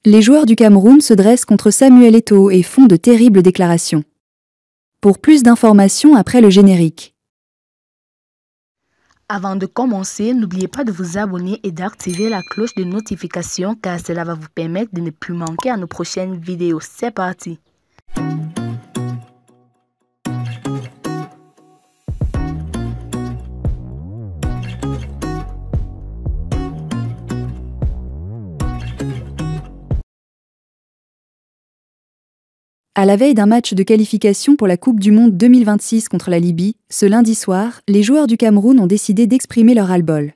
Les joueurs du Cameroun se dressent contre Samuel Eto'o et font de terribles déclarations. Pour plus d'informations après le générique. Avant de commencer, n'oubliez pas de vous abonner et d'activer la cloche de notification car cela va vous permettre de ne plus manquer à nos prochaines vidéos. C'est parti! À la veille d'un match de qualification pour la Coupe du Monde 2026 contre la Libye, ce lundi soir, les joueurs du Cameroun ont décidé d'exprimer leur ras-le-bol.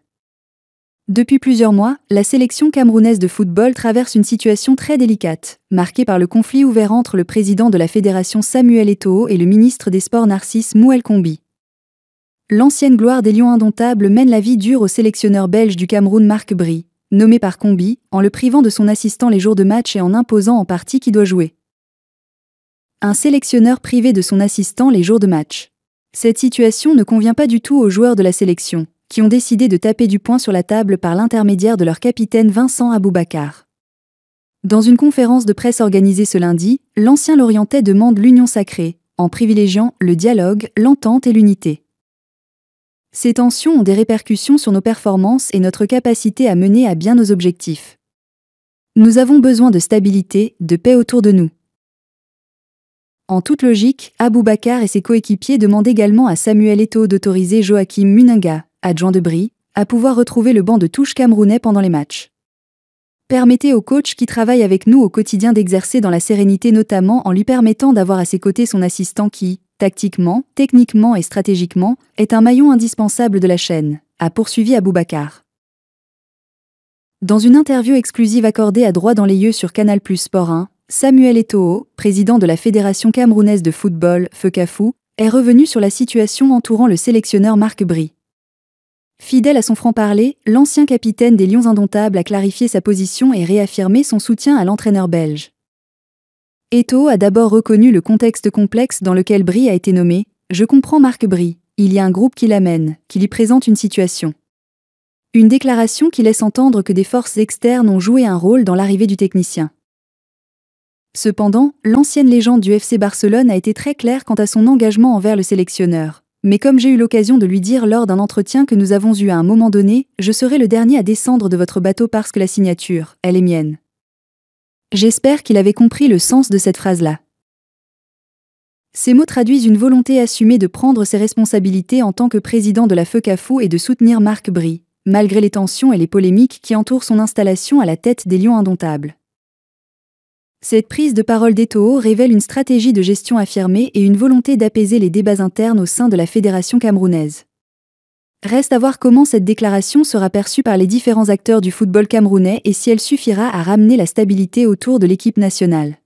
Depuis plusieurs mois, la sélection camerounaise de football traverse une situation très délicate, marquée par le conflit ouvert entre le président de la fédération Samuel Eto'o et le ministre des Sports Narcisse Mouel Kombi. L'ancienne gloire des Lions indomptables mène la vie dure au sélectionneur belge du Cameroun Marc Bry, nommé par Kombi, en le privant de son assistant les jours de match et en imposant en partie qui doit jouer. Un sélectionneur privé de son assistant les jours de match. Cette situation ne convient pas du tout aux joueurs de la sélection, qui ont décidé de taper du poing sur la table par l'intermédiaire de leur capitaine Vincent Aboubakar. Dans une conférence de presse organisée ce lundi, l'ancien Lorientais demande l'union sacrée, en privilégiant le dialogue, l'entente et l'unité. Ces tensions ont des répercussions sur nos performances et notre capacité à mener à bien nos objectifs. Nous avons besoin de stabilité, de paix autour de nous. En toute logique, Aboubakar et ses coéquipiers demandent également à Samuel Eto'o d'autoriser Joachim Munenga, adjoint de Bry, à pouvoir retrouver le banc de touche camerounais pendant les matchs. Permettez au coach qui travaille avec nous au quotidien d'exercer dans la sérénité, notamment en lui permettant d'avoir à ses côtés son assistant qui, tactiquement, techniquement et stratégiquement, est un maillon indispensable de la chaîne, a poursuivi Aboubakar. Dans une interview exclusive accordée à Droit dans les yeux sur Canal+ Sport 1, Samuel Eto'o, président de la Fédération camerounaise de football, FECAFOOT, est revenu sur la situation entourant le sélectionneur Marc Bry. Fidèle à son franc-parler, l'ancien capitaine des Lions indomptables a clarifié sa position et réaffirmé son soutien à l'entraîneur belge. Eto'o a d'abord reconnu le contexte complexe dans lequel Bry a été nommé. « Je comprends Marc Bry, il y a un groupe qui l'amène, qui lui présente une situation. » Une déclaration qui laisse entendre que des forces externes ont joué un rôle dans l'arrivée du technicien. Cependant, l'ancienne légende du FC Barcelone a été très claire quant à son engagement envers le sélectionneur. Mais comme j'ai eu l'occasion de lui dire lors d'un entretien que nous avons eu à un moment donné, je serai le dernier à descendre de votre bateau parce que la signature, elle est mienne. J'espère qu'il avait compris le sens de cette phrase-là. Ces mots traduisent une volonté assumée de prendre ses responsabilités en tant que président de la FECAFOOT et de soutenir Marc Bry, malgré les tensions et les polémiques qui entourent son installation à la tête des Lions indomptables. Cette prise de parole d'Eto'o révèle une stratégie de gestion affirmée et une volonté d'apaiser les débats internes au sein de la fédération camerounaise. Reste à voir comment cette déclaration sera perçue par les différents acteurs du football camerounais et si elle suffira à ramener la stabilité autour de l'équipe nationale.